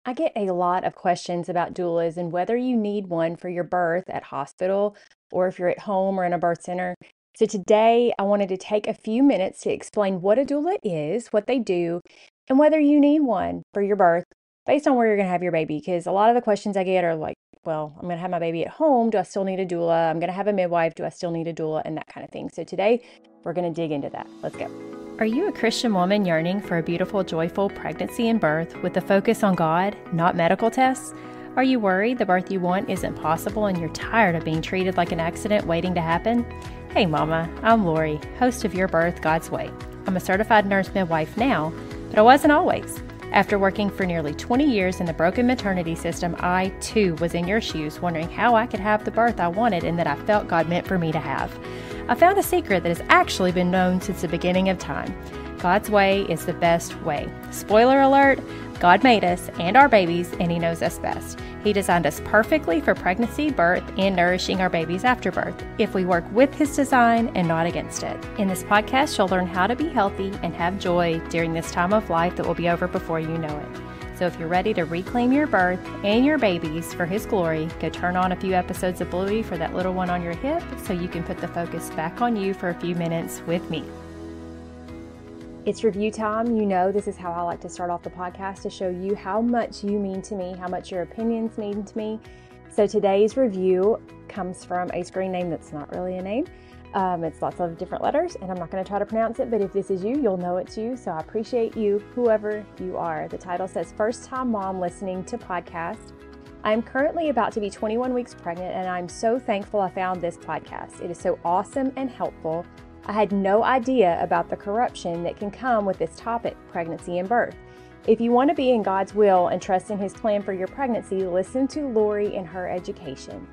I get a lot of questions about doulas and whether you need one for your birth at hospital or if you're at home or in a birth center. So today I wanted to take a few minutes to explain what a doula is, what they do, and whether you need one for your birth based on where you're going to have your baby. Because a lot of the questions I get are like, well, I'm going to have my baby at home. Do I still need a doula? I'm going to have a midwife. Do I still need a doula? And that kind of thing. So today we're going to dig into that. Let's go. Are you a Christian woman yearning for a beautiful, joyful pregnancy and birth with a focus on God, not medical tests? Are you worried the birth you want isn't possible and you're tired of being treated like an accident waiting to happen? Hey Mama, I'm Lori, host of Your Birth God's Way. I'm a certified nurse midwife now, but I wasn't always. After working for nearly 20 years in the broken maternity system, I too was in your shoes wondering how I could have the birth I wanted and that I felt God meant for me to have. I found a secret that has actually been known since the beginning of time. God's way is the best way. Spoiler alert, God made us and our babies, and He knows us best. He designed us perfectly for pregnancy, birth, and nourishing our babies after birth, if we work with His design and not against it. In this podcast, you'll learn how to be healthy and have joy during this time of life that will be over before you know it. So if you're ready to reclaim your birth and your babies for His glory, go turn on a few episodes of Bluey for that little one on your hip so you can put the focus back on you for a few minutes with me. It's review time. You know, this is how I like to start off the podcast, to show you how much you mean to me, how much your opinions mean to me. So today's review comes from a screen name that's not really a name. It's lots of different letters, and I'm not going to try to pronounce it, but if this is you, you'll know it's you. So I appreciate you, whoever you are. The title says, First Time Mom Listening to Podcast. I'm currently about to be 21 weeks pregnant, and I'm so thankful I found this podcast. It is so awesome and helpful. I had no idea about the corruption that can come with this topic, pregnancy and birth. If you want to be in God's will and trust in His plan for your pregnancy, listen to Lori and her education.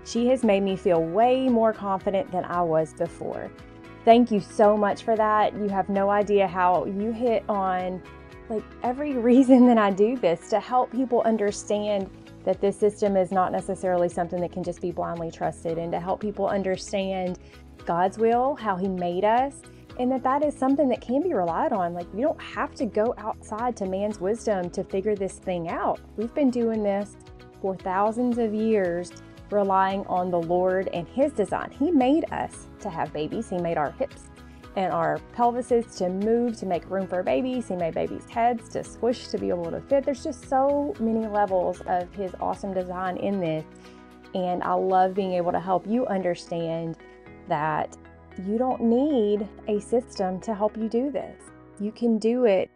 She has made me feel way more confident than I was before. Thank you so much for that. You have no idea how you hit on every reason that I do this, to help people understand that this system is not necessarily something that can just be blindly trusted, and to help people understand God's will, how He made us, and that is something that can be relied on. You don't have to go outside to man's wisdom to figure this thing out. We've been doing this for thousands of years, relying on the Lord and His design. He made us to have babies. He made our hips and our pelvises to move, to make room for babies. He made babies' heads to squish, to be able to fit. There's just so many levels of His awesome design in this. And I love being able to help you understand that you don't need a system to help you do this. You can do it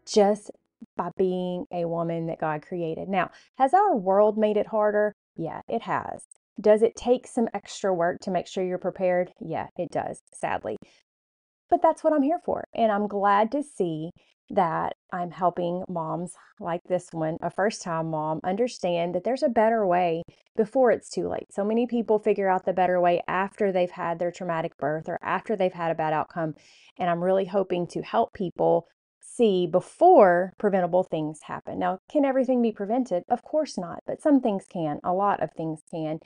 just by being a woman that God created. Now, has our world made it harder? Yeah, it has. Does it take some extra work to make sure you're prepared? Yeah, it does, sadly. But that's what I'm here for. And I'm glad to see that I'm helping moms like this one, a first-time mom, understand that there's a better way before it's too late. So many people figure out the better way after they've had their traumatic birth or after they've had a bad outcome. And I'm really hoping to help people see before preventable things happen. Now, can everything be prevented? Of course not, but some things can. A lot of things can.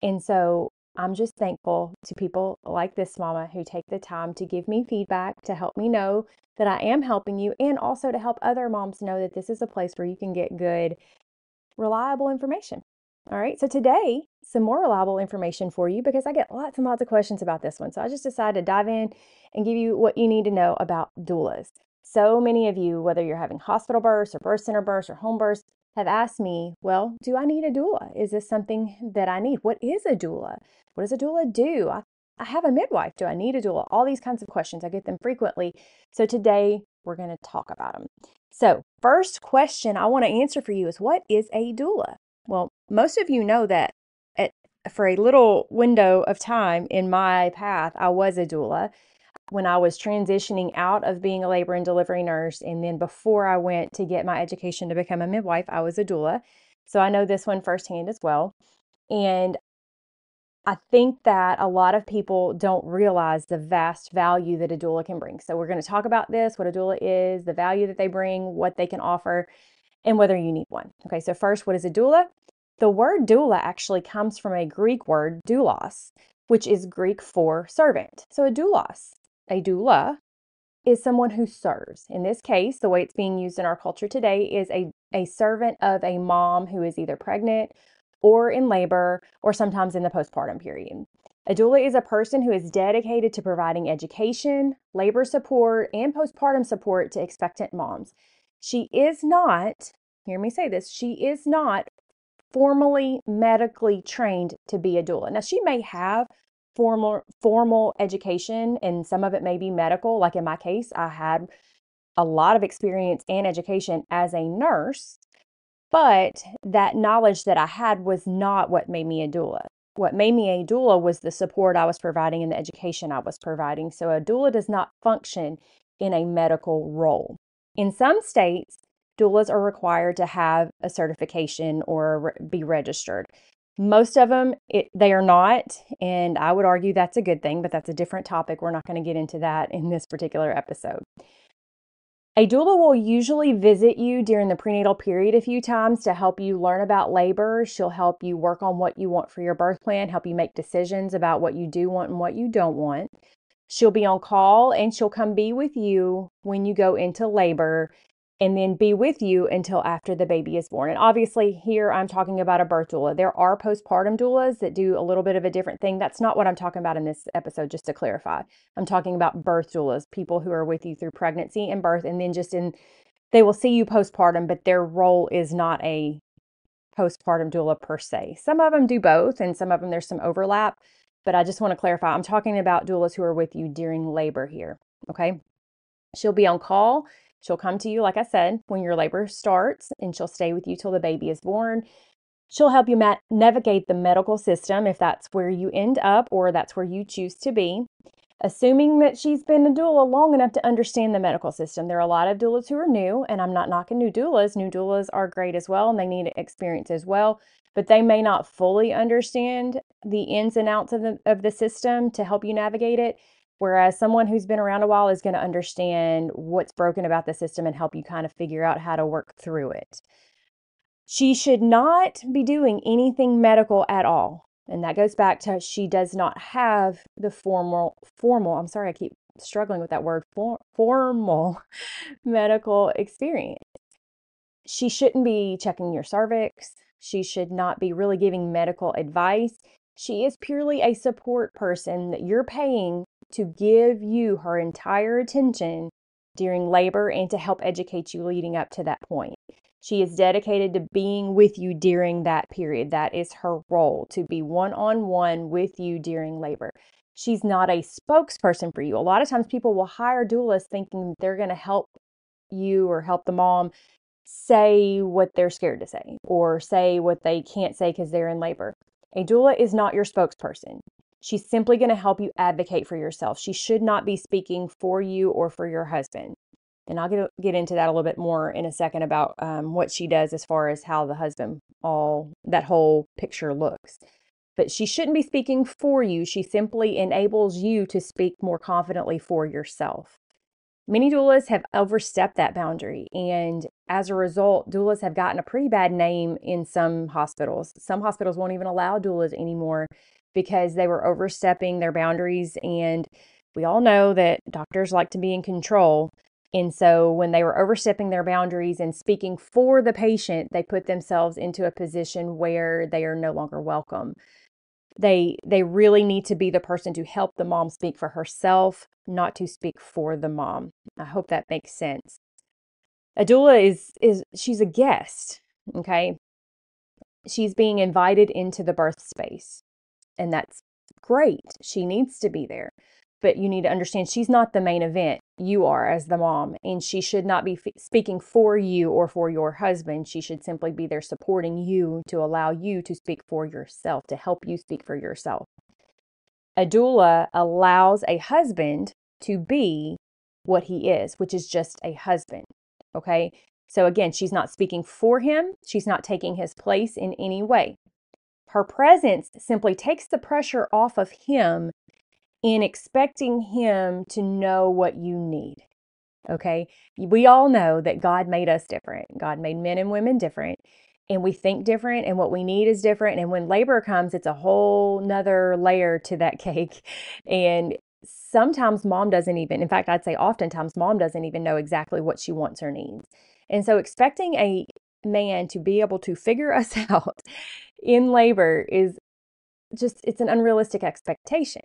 And so I'm just thankful to people like this mama who take the time to give me feedback, to help me know that I am helping you, and also to help other moms know that this is a place where you can get good, reliable information. All right, so today, some more reliable information for you, because I get lots and lots of questions about this one. So I just decided to dive in and give you what you need to know about doulas. So many of you, whether you're having hospital births or birth center births or home births, have asked me, well, do I need a doula? Is this something that I need? What is a doula? What does a doula do? I have a midwife. Do I need a doula? All these kinds of questions. I get them frequently. So today we're going to talk about them. So first question I want to answer for you is, what is a doula? Well, most of you know that for a little window of time in my path, I was a doula when I was transitioning out of being a labor and delivery nurse. And then before I went to get my education to become a midwife, I was a doula. So I know this one firsthand as well. And I think that a lot of people don't realize the vast value that a doula can bring. So we're going to talk about this, what a doula is, the value that they bring, what they can offer, and whether you need one. Okay, so first, what is a doula? The word doula actually comes from a Greek word, doulos, which is Greek for servant. So a doulos, a doula, is someone who serves. In this case, the way it's being used in our culture today is a servant of a mom who is either pregnant or in labor or sometimes in the postpartum period. A doula is a person who is dedicated to providing education, labor support, and postpartum support to expectant moms. She is not, hear me say this, she is not formally medically trained to be a doula. Now, she may have formal education, and some of it may be medical. Like in my case, I had a lot of experience and education as a nurse, but that knowledge that I had was not what made me a doula. What made me a doula was the support I was providing and the education I was providing. So a doula does not function in a medical role. In some states, doulas are required to have a certification or be registered. Most of them, they are not, and I would argue that's a good thing, but that's a different topic. We're not going to get into that in this particular episode. A doula will usually visit you during the prenatal period a few times to help you learn about labor. She'll help you work on what you want for your birth plan, help you make decisions about what you do want and what you don't want. She'll be on call and she'll come be with you when you go into labor and then be with you until after the baby is born. And obviously here I'm talking about a birth doula. There are postpartum doulas that do a little bit of a different thing. That's not what I'm talking about in this episode, just to clarify. I'm talking about birth doulas, people who are with you through pregnancy and birth, and then they will see you postpartum, but their role is not a postpartum doula per se. Some of them do both, and some of them there's some overlap, but I just want to clarify. I'm talking about doulas who are with you during labor here, okay? She'll be on call. She'll come to you, like I said, when your labor starts, and she'll stay with you till the baby is born. She'll help you navigate the medical system if that's where you end up or that's where you choose to be, assuming that she's been a doula long enough to understand the medical system. There are a lot of doulas who are new, and I'm not knocking new doulas. New doulas are great as well, and they need experience as well, but they may not fully understand the ins and outs of the system to help you navigate it. Whereas someone who's been around a while is going to understand what's broken about the system and help you kind of figure out how to work through it. She should not be doing anything medical at all. And that goes back to she does not have the formal, I'm sorry, I keep struggling with that word, formal medical experience. She shouldn't be checking your cervix. She should not be really giving medical advice. She is purely a support person that you're paying to give you her entire attention during labor and to help educate you leading up to that point. She is dedicated to being with you during that period. That is her role, to be one-on-one with you during labor. She's not a spokesperson for you. A lot of times people will hire doulas thinking they're going to help you or help the mom say what they're scared to say or say what they can't say because they're in labor. A doula is not your spokesperson. She's simply going to help you advocate for yourself. She should not be speaking for you or for your husband. And I'll get into that a little bit more in a second about what she does as far as how the husband, that whole picture looks. But she shouldn't be speaking for you. She simply enables you to speak more confidently for yourself. Many doulas have overstepped that boundary, and as a result, doulas have gotten a pretty bad name in some hospitals. Some hospitals won't even allow doulas anymore because they were overstepping their boundaries, and we all know that doctors like to be in control. And so when they were overstepping their boundaries and speaking for the patient, they put themselves into a position where they are no longer welcome. They really need to be the person to help the mom speak for herself, not to speak for the mom. I hope that makes sense. A doula she's a guest, okay? She's being invited into the birth space, and that's great. She needs to be there. But you need to understand she's not the main event. You are as the mom, and she should not be speaking for you or for your husband. She should simply be there supporting you to allow you to speak for yourself, to help you speak for yourself. A doula allows a husband to be what he is, which is just a husband, okay? So again, she's not speaking for him. She's not taking his place in any way. Her presence simply takes the pressure off of him in expecting him to know what you need, okay? We all know that God made us different. God made men and women different, and we think different, and what we need is different. And when labor comes, it's a whole nother layer to that cake. And sometimes mom doesn't even, in fact, I'd say oftentimes mom doesn't even know exactly what she wants or needs. And so expecting a man to be able to figure us out in labor is just, it's an unrealistic expectation.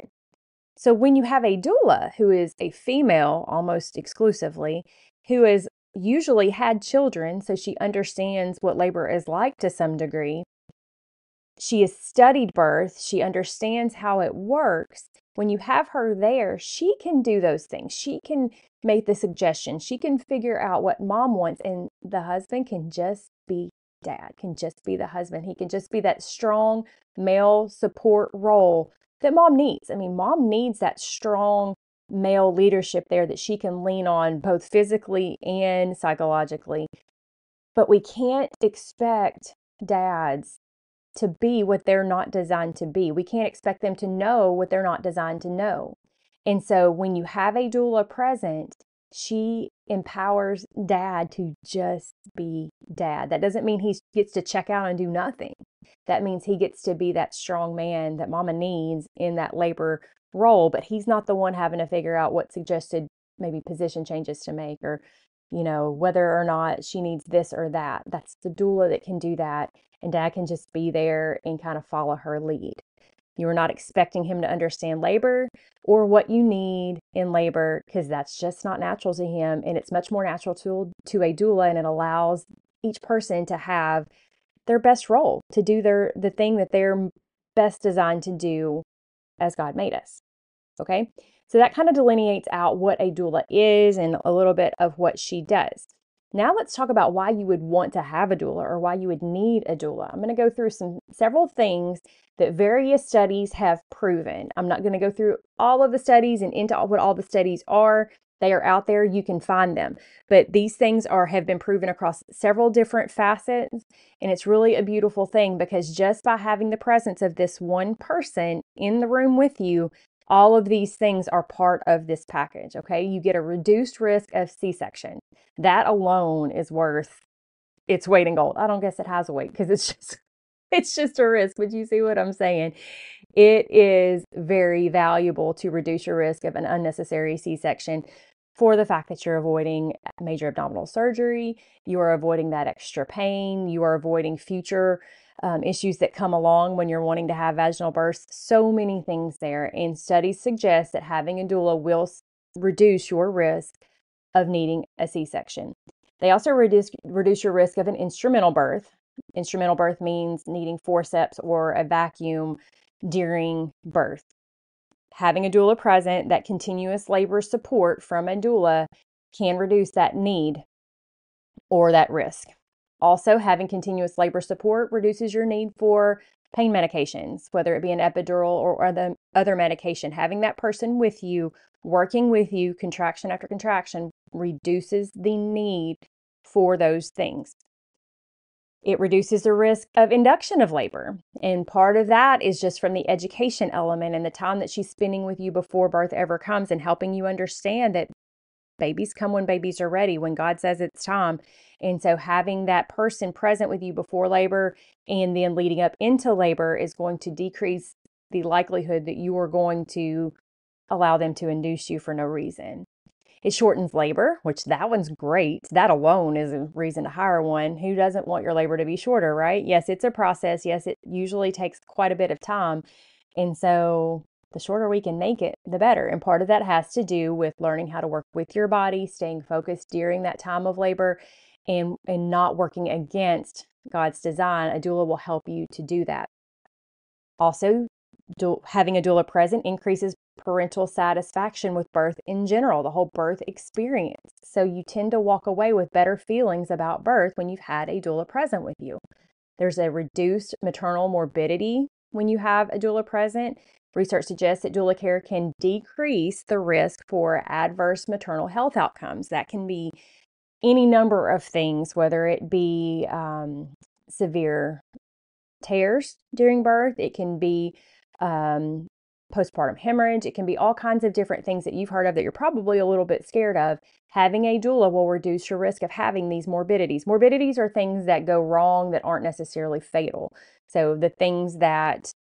So when you have a doula who is a female almost exclusively, who has usually had children, so she understands what labor is like to some degree, she has studied birth, she understands how it works. When you have her there, she can do those things. She can make the suggestions. She can figure out what mom wants, and the husband can just be dad, can just be the husband. He can just be that strong male support role that mom needs. I mean, mom needs that strong male leadership there that she can lean on both physically and psychologically. But we can't expect dads to be what they're not designed to be. We can't expect them to know what they're not designed to know. And so when you have a doula present, she empowers dad to just be dad. That doesn't mean he gets to check out and do nothing. That means he gets to be that strong man that mama needs in that labor role, but he's not the one having to figure out what suggested maybe position changes to make, or whether or not she needs this or that. That's the doula that can do that, and dad can just be there and kind of follow her lead. You are not expecting him to understand labor or what you need in labor, because that's just not natural to him, and it's much more natural to a doula, and it allows each person to have their best role, to do the thing that they're best designed to do as God made us. Okay? So that kind of delineates out what a doula is and a little bit of what she does. Now let's talk about why you would want to have a doula, or why you would need a doula. I'm going to go through several things that various studies have proven. I'm not going to go through all of the studies and into what all the studies are. They are out there. You can find them. But these things have been proven across several different facets. And it's really a beautiful thing, because just by having the presence of this one person in the room with you, all of these things are part of this package. Okay. You get a reduced risk of C-section. That alone is worth its weight in gold. I don't guess it has a weight, because it's just a risk, but you see what I'm saying? It is very valuable to reduce your risk of an unnecessary C-section, for the fact that you're avoiding major abdominal surgery, you are avoiding that extra pain, you are avoiding future issues that come along when you're wanting to have vaginal births. So many things there. And studies suggest that having a doula will reduce your risk of needing a C-section. They also reduce your risk of an instrumental birth. Instrumental birth means needing forceps or a vacuum during birth. Having a doula present, that continuous labor support from a doula, can reduce that need or that risk. Also, having continuous labor support reduces your need for pain medications, whether it be an epidural or other medication. Having that person with you, working with you, contraction after contraction, reduces the need for those things. It reduces the risk of induction of labor. And part of that is just from the education element and the time that she's spending with you before birth ever comes, and helping you understand that babies come when babies are ready, when God says it's time. And so having that person present with you before labor and then leading up into labor is going to decrease the likelihood that you are going to allow them to induce you for no reason. It shortens labor, which that one's great. That alone is a reason to hire one. Who doesn't want your labor to be shorter, right? Yes, it's a process. Yes, it usually takes quite a bit of time. And so the shorter we can make it, the better. And part of that has to do with learning how to work with your body, staying focused during that time of labor, and not working against God's design. A doula will help you to do that. Also, having a doula present increases parental satisfaction with birth in general, the whole birth experience. So you tend to walk away with better feelings about birth when you've had a doula present with you. There's a reduced maternal morbidity when you have a doula present. Research suggests that doula care can decrease the risk for adverse maternal health outcomes. That can be any number of things, whether it be severe tears during birth, it can be postpartum hemorrhage, it can be all kinds of different things that you've heard of that you're probably a little bit scared of. Having a doula will reduce your risk of having these morbidities. Morbidities are things that go wrong that aren't necessarily fatal. So the things that,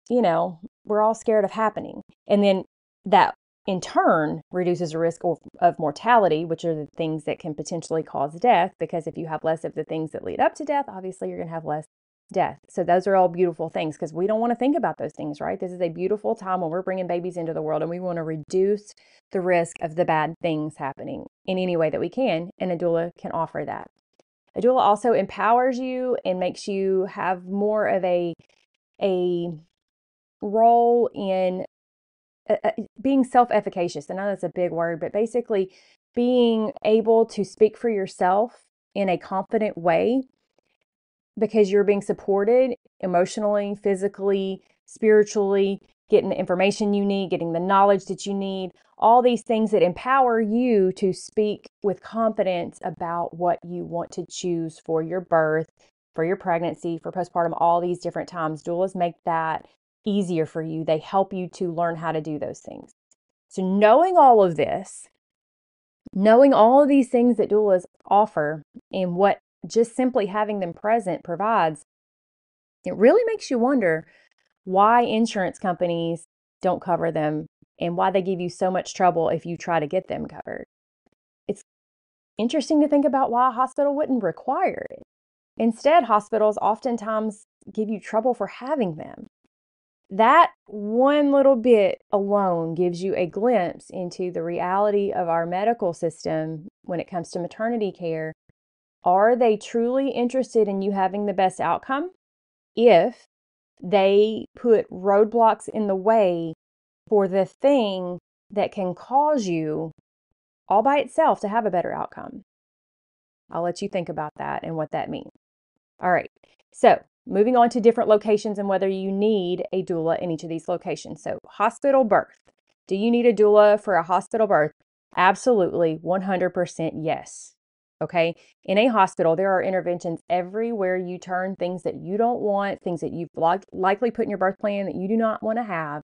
we're all scared of happening. And then that in turn reduces the risk of mortality, which are the things that can potentially cause death, because if you have less of the things that lead up to death, obviously you're going to have less death. So those are all beautiful things because we don't want to think about those things, right? This is a beautiful time when we're bringing babies into the world and we want to reduce the risk of the bad things happening in any way that we can, and a doula can offer that. A doula also empowers you and makes you have more of a role in being self-efficacious. I know that's a big word, but basically being able to speak for yourself in a confident way because you're being supported emotionally, physically, spiritually, getting the information you need, getting the knowledge that you need, all these things that empower you to speak with confidence about what you want to choose for your birth, for your pregnancy, for postpartum, all these different times. Doulas make that easier for you. They help you to learn how to do those things. So knowing all of this, knowing all of these things that doulas offer and what just simply having them present provides, it really makes you wonder why insurance companies don't cover them and why they give you so much trouble if you try to get them covered. It's interesting to think about why a hospital wouldn't require it. Instead, hospitals oftentimes give you trouble for having them. That one little bit alone gives you a glimpse into the reality of our medical system when it comes to maternity care. Are they truly interested in you having the best outcome if they put roadblocks in the way for the thing that can cause you all by itself to have a better outcome? I'll let you think about that and what that means. All right, so moving on to different locations and whether you need a doula in each of these locations. So hospital birth. Do you need a doula for a hospital birth? Absolutely, 100% yes. Okay, in a hospital, there are interventions everywhere you turn, things that you don't want, things that you've likely put in your birth plan that you do not want to have.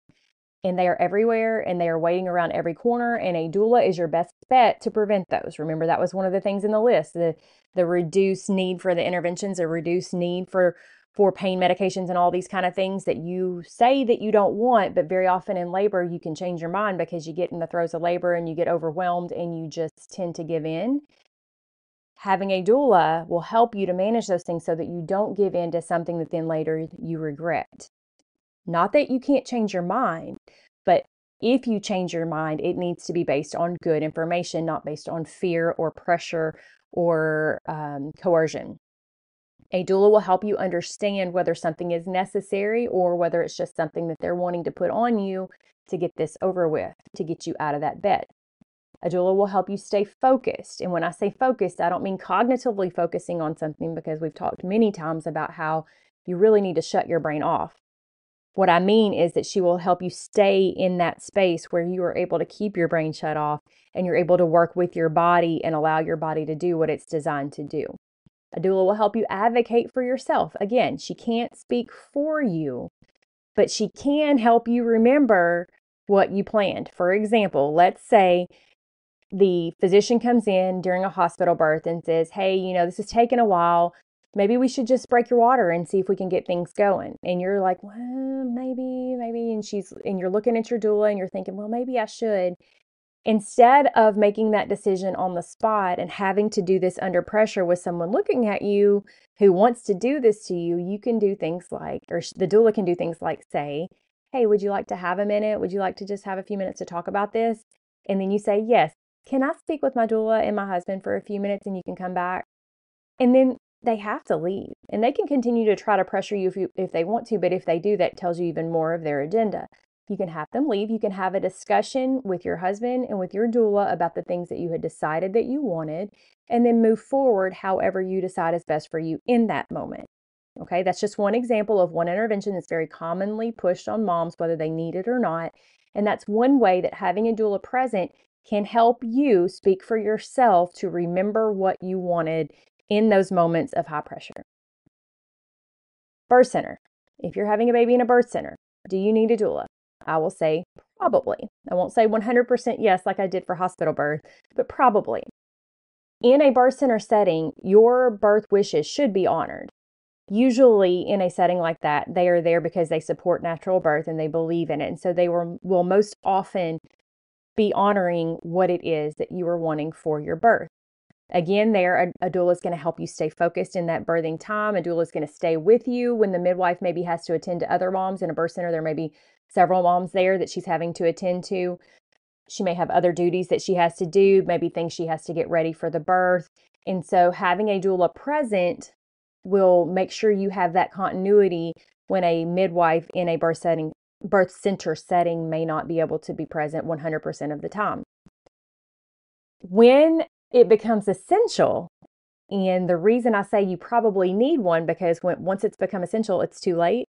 And they are everywhere and they are waiting around every corner. And a doula is your best bet to prevent those. Remember, that was one of the things in the list, the reduced need for the interventions, a reduced need for pain medications and all these kind of things that you say that you don't want, but very often in labor, you can change your mind because you get in the throes of labor and you get overwhelmed and you just tend to give in. Having a doula will help you to manage those things so that you don't give in to something that then later you regret. Not that you can't change your mind, but if you change your mind, it needs to be based on good information, not based on fear or pressure or coercion. A doula will help you understand whether something is necessary or whether it's just something that they're wanting to put on you to get this over with, to get you out of that bed. A doula will help you stay focused. And when I say focused, I don't mean cognitively focusing on something, because we've talked many times about how you really need to shut your brain off. What I mean is that she will help you stay in that space where you are able to keep your brain shut off and you're able to work with your body and allow your body to do what it's designed to do. A doula will help you advocate for yourself. Again, she can't speak for you, but she can help you remember what you planned. For example, let's say the physician comes in during a hospital birth and says, hey, this is taking a while. Maybe we should just break your water and see if we can get things going. And you're like, well, maybe. And you're looking at your doula and you're thinking, well, maybe I should. Instead of making that decision on the spot and having to do this under pressure with someone looking at you who wants to do this to you, you can do things like, or the doula can do things like say, hey, would you like to have a minute? Would you like to just have a few minutes to talk about this? And then you say, yes, can I speak with my doula and my husband for a few minutes and you can come back? And then they have to leave. And they can continue to try to pressure you if they want to, but if they do, that tells you even more of their agenda. You can have them leave. You can have a discussion with your husband and with your doula about the things that you had decided that you wanted, and then move forward however you decide is best for you in that moment. Okay, that's just one example of one intervention that's very commonly pushed on moms, whether they need it or not. And that's one way that having a doula present can help you speak for yourself to remember what you wanted in those moments of high pressure. Birth center. If you're having a baby in a birth center, do you need a doula? I will say probably. I won't say 100% yes like I did for hospital birth, but probably. In a birth center setting, your birth wishes should be honored. Usually in a setting like that, they are there because they support natural birth and they believe in it. And so they will most often be honoring what it is that you are wanting for your birth. Again, a doula is going to help you stay focused in that birthing time. A doula is going to stay with you when the midwife maybe has to attend to other moms in a birth center. There may be several moms there that she's having to attend to. She may have other duties that she has to do, maybe things she has to get ready for the birth. And so having a doula present will make sure you have that continuity when a midwife in a birth center setting may not be able to be present 100% of the time. When it becomes essential, and the reason I say you probably need one, because once it's become essential, it's too late,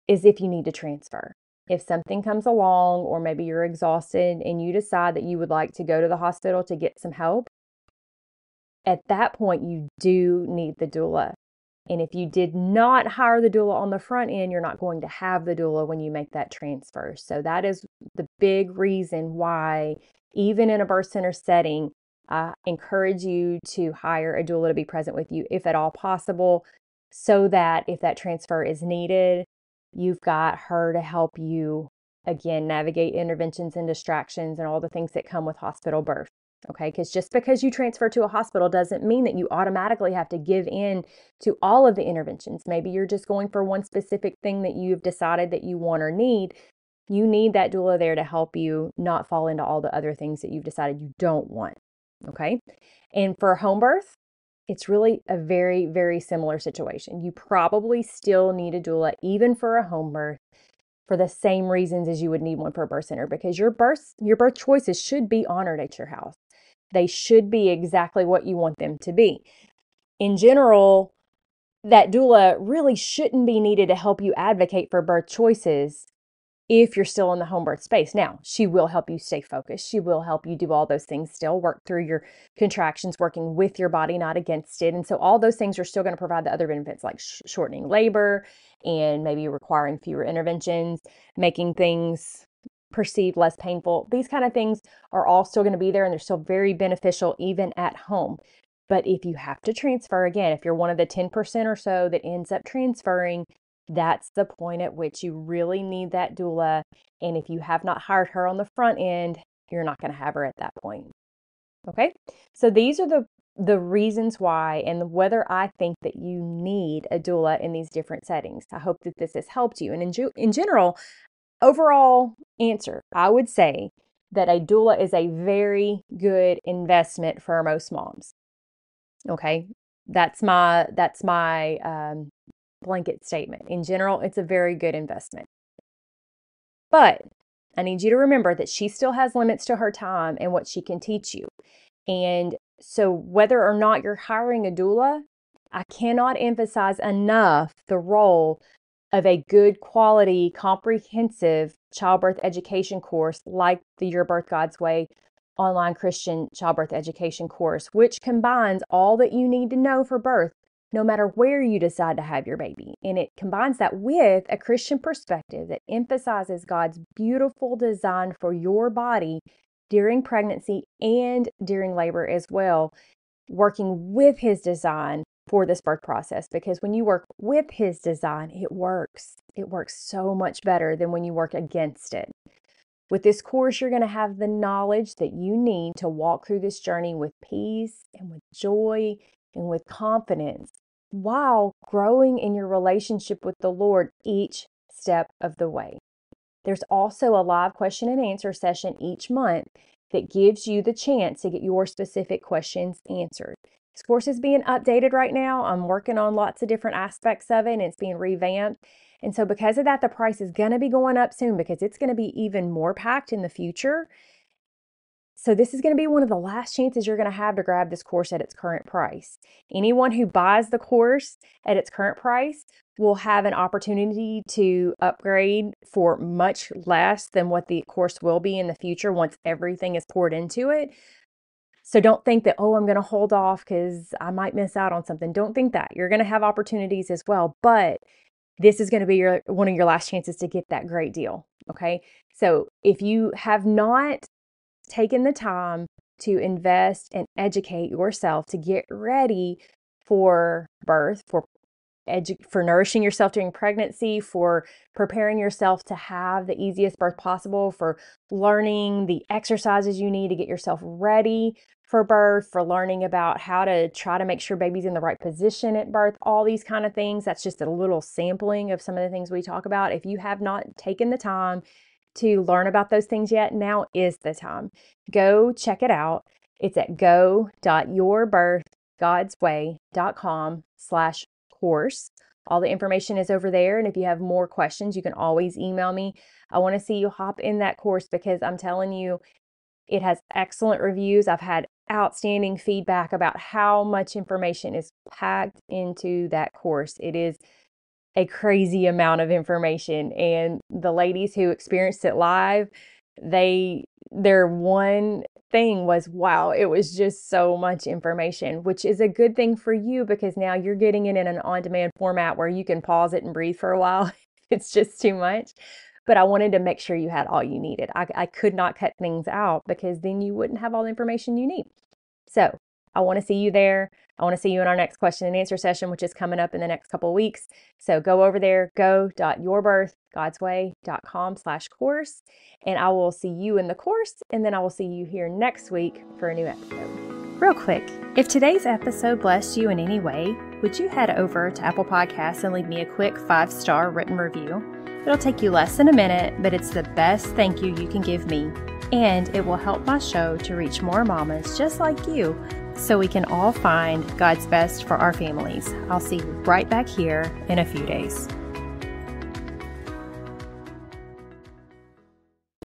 is if you need to transfer. If something comes along, or maybe you're exhausted and you decide that you would like to go to the hospital to get some help, at that point, you do need the doula. And if you did not hire the doula on the front end, you're not going to have the doula when you make that transfer. So that is the big reason why, even in a birth center setting, I encourage you to hire a doula to be present with you if at all possible, so that if that transfer is needed, you've got her to help you, again, navigate interventions and distractions and all the things that come with hospital birth. Okay, because just because you transfer to a hospital doesn't mean that you automatically have to give in to all of the interventions. Maybe you're just going for one specific thing that you've decided that you want or need. You need that doula there to help you not fall into all the other things that you've decided you don't want. Okay, and for home birth, it's really a very, very similar situation. You probably still need a doula even for a home birth, for the same reasons as you would need one for a birth center, because your birth choices should be honored at your house. They should be exactly what you want them to be. In general, that doula really shouldn't be needed to help you advocate for birth choices if you're still in the home birth space. Now, she will help you stay focused. She will help you do all those things still, work through your contractions, working with your body, not against it. And so all those things are still going to provide the other benefits, like shortening labor and maybe requiring fewer interventions, making things perceived less painful. These kind of things are all still going to be there, and they're still very beneficial even at home. But if you have to transfer, again, if you're one of the 10% or so that ends up transferring, that's the point at which you really need that doula. And if you have not hired her on the front end, you're not going to have her at that point. Okay, so these are the reasons why and whether I think that you need a doula in these different settings. I hope that this has helped you. And in general, overall answer, I would say that a doula is a very good investment for most moms. Okay, that's my blanket statement. In general, it's a very good investment. But I need you to remember that she still has limits to her time and what she can teach you. And so whether or not you're hiring a doula, I cannot emphasize enough the role of a good quality, comprehensive childbirth education course like the Your Birth God's Way online Christian childbirth education course, which combines all that you need to know for birth, no matter where you decide to have your baby. And it combines that with a Christian perspective that emphasizes God's beautiful design for your body during pregnancy and during labor as well, working with His design for this birth process. Because when you work with His design, it works. It works so much better than when you work against it. With this course, you're going to have the knowledge that you need to walk through this journey with peace and with joy and with confidence, while growing in your relationship with the Lord each step of the way. There's also a live question and answer session each month that gives you the chance to get your specific questions answered. This course is being updated right now. I'm working on lots of different aspects of it, and it's being revamped. And so because of that, the price is going to be going up soon, because it's going to be even more packed in the future. So this is going to be one of the last chances you're going to have to grab this course at its current price. Anyone who buys the course at its current price will have an opportunity to upgrade for much less than what the course will be in the future once everything is poured into it. So don't think that, oh, I'm going to hold off because I might miss out on something. Don't think that. You're going to have opportunities as well, but this is going to be one of your last chances to get that great deal. Okay. So if you have not taken the time to invest and educate yourself to get ready for birth, for for nourishing yourself during pregnancy, for preparing yourself to have the easiest birth possible, for learning the exercises you need to get yourself ready for birth, for learning about how to try to make sure baby's in the right position at birth, all these kind of things. That's just a little sampling of some of the things we talk about. If you have not taken the time to learn about those things yet, now is the time. Go check it out. It's at go.yourbirthgodsway.com/course. All the information is over there. And if you have more questions, you can always email me. I want to see you hop in that course because I'm telling you, it has excellent reviews. I've had outstanding feedback about how much information is packed into that course. It is a crazy amount of information. And the ladies who experienced it live, their one thing was, wow, it was just so much information, which is a good thing for you because now you're getting it in an on-demand format where you can pause it and breathe for a while. It's just too much. But I wanted to make sure you had all you needed. I could not cut things out because then you wouldn't have all the information you need. So I want to see you there. I want to see you in our next question and answer session, which is coming up in the next couple of weeks. So go over there, go.yourbirthgodsway.com/course, and I will see you in the course, and then I will see you here next week for a new episode. Real quick, if today's episode blessed you in any way, would you head over to Apple Podcasts and leave me a quick 5-star written review? It'll take you less than a minute, but it's the best thank you can give me. And it will help my show to reach more mamas just like you so we can all find God's best for our families. I'll see you right back here in a few days.